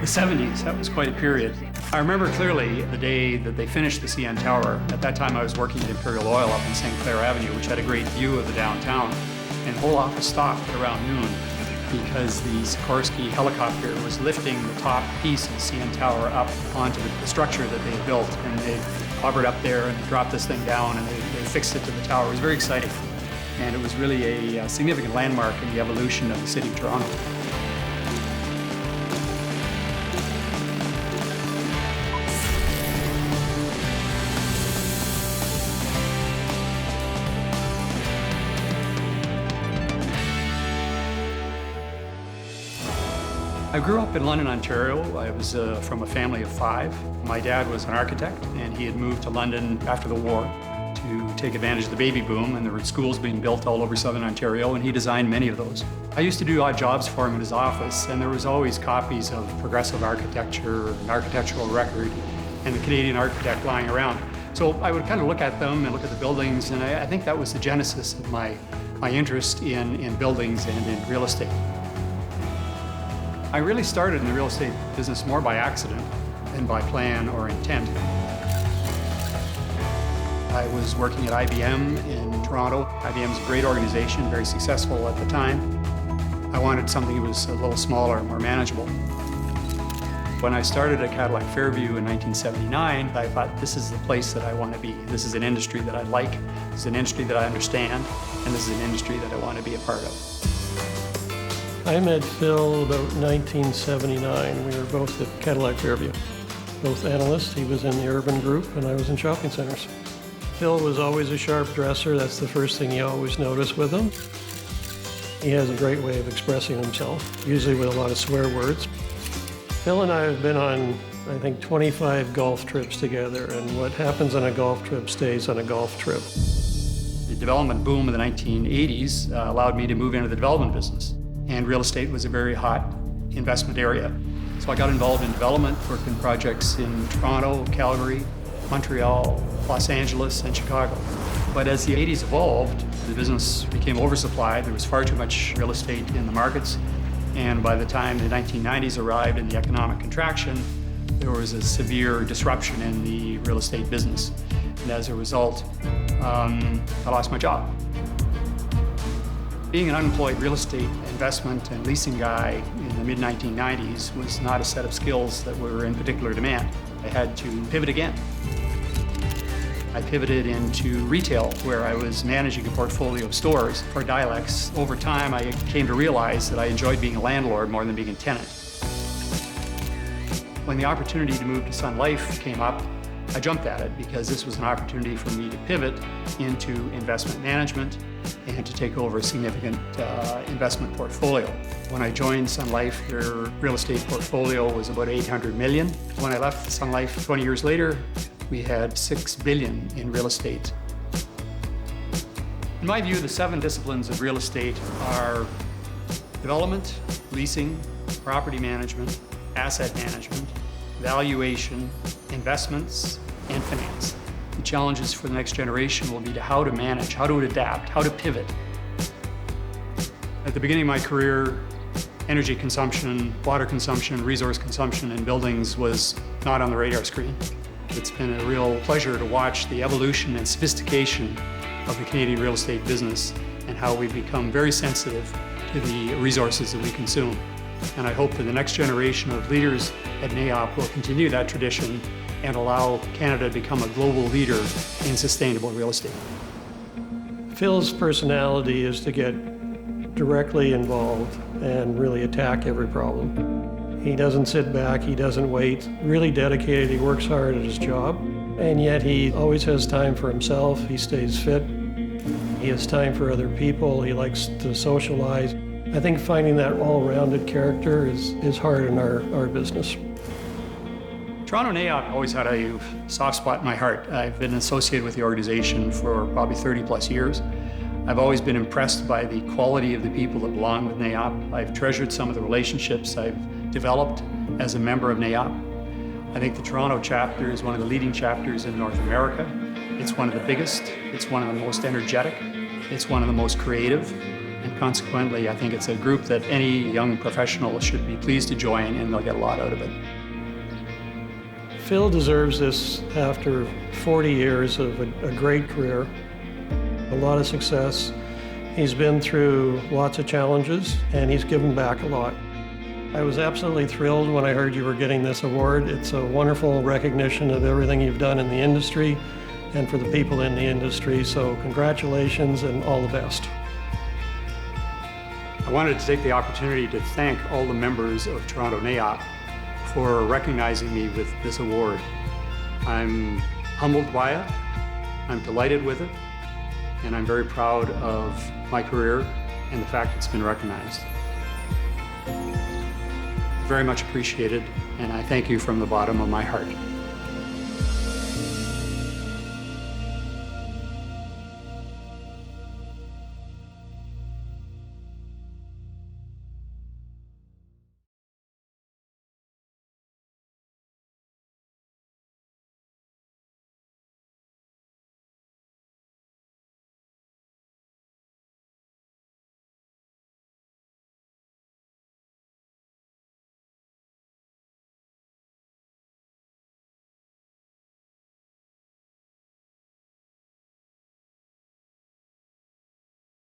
The 70s, that was quite a period. I remember clearly the day that they finished the CN Tower. At that time I was working at Imperial Oil up in St. Clair Avenue, which had a great view of the downtown. And the whole office stopped around noon because the Sikorsky helicopter was lifting the top piece of the CN Tower up onto the structure that they had built. And they hovered up there and dropped this thing down and they fixed it to the tower. It was very exciting. And it was really a significant landmark in the evolution of the city of Toronto. I grew up in London, Ontario. I was from a family of 5. My dad was an architect, and he had moved to London after the war to take advantage of the baby boom, and there were schools being built all over southern Ontario, and he designed many of those. I used to do odd jobs for him in his office, and there was always copies of progressive architecture, an architectural record, and the Canadian Architect lying around. So I would kind of look at them and look at the buildings, and I think that was the genesis of my interest in buildings and in real estate. I really started in the real estate business more by accident than by plan or intent. I was working at IBM in Toronto. IBM's a great organization, very successful at the time. I wanted something that was a little smaller, more manageable. When I started at Cadillac Fairview in 1979, I thought, this is the place that I want to be. This is an industry that I like, this is an industry that I understand, and this is an industry that I want to be a part of. I met Phil about 1979. We were both at Cadillac Fairview. Both analysts. He was in the urban group and I was in shopping centers. Phil was always a sharp dresser. That's the first thing you always notice with him. He has a great way of expressing himself, usually with a lot of swear words. Phil and I have been on, I think, 25 golf trips together, and what happens on a golf trip stays on a golf trip. The development boom of the 1980s allowed me to move into the development business. And real estate was a very hot investment area. So I got involved in development, worked in projects in Toronto, Calgary, Montreal, Los Angeles, and Chicago. But as the 80s evolved, the business became oversupplied. There was far too much real estate in the markets. And by the time the 1990s arrived and the economic contraction, there was a severe disruption in the real estate business. And as a result, I lost my job. Being an unemployed real estate investment and leasing guy in the mid-1990s was not a set of skills that were in particular demand. I had to pivot again. I pivoted into retail, where I was managing a portfolio of stores for Dialex. Over time, I came to realize that I enjoyed being a landlord more than being a tenant. When the opportunity to move to Sun Life came up, I jumped at it because this was an opportunity for me to pivot into investment management and to take over a significant investment portfolio. When I joined Sun Life, their real estate portfolio was about $800 million. When I left Sun Life 20 years later, we had $6 billion in real estate. In my view, the 7 disciplines of real estate are development, leasing, property management, asset management, valuation, investments, and finance. The challenges for the next generation will be to how to manage, how to adapt, how to pivot. At the beginning of my career, energy consumption, water consumption, resource consumption in buildings was not on the radar screen. It's been a real pleasure to watch the evolution and sophistication of the Canadian real estate business and how we've become very sensitive to the resources that we consume. And I hope that the next generation of leaders at NAIOP will continue that tradition and allow Canada to become a global leader in sustainable real estate. Phil's personality is to get directly involved and really attack every problem. He doesn't sit back, he doesn't wait. Really dedicated, he works hard at his job, and yet he always has time for himself. He stays fit, he has time for other people, he likes to socialize. I think finding that all-rounded character is hard in our business. Toronto NAIOP always had a soft spot in my heart. I've been associated with the organization for probably 30 plus years. I've always been impressed by the quality of the people that belong with NAIOP. I've treasured some of the relationships I've developed as a member of NAIOP. I think the Toronto chapter is one of the leading chapters in North America. It's one of the biggest, it's one of the most energetic, it's one of the most creative, And consequently, I think it's a group that any young professional should be pleased to join, and they'll get a lot out of it. Phil deserves this after 40 years of a great career, a lot of success. He's been through lots of challenges, and he's given back a lot. I was absolutely thrilled when I heard you were getting this award. It's a wonderful recognition of everything you've done in the industry and for the people in the industry, so congratulations and all the best. I wanted to take the opportunity to thank all the members of Toronto NAIOP for recognizing me with this award. I'm humbled by it, I'm delighted with it, and I'm very proud of my career and the fact it's been recognized. Very much appreciated, and I thank you from the bottom of my heart.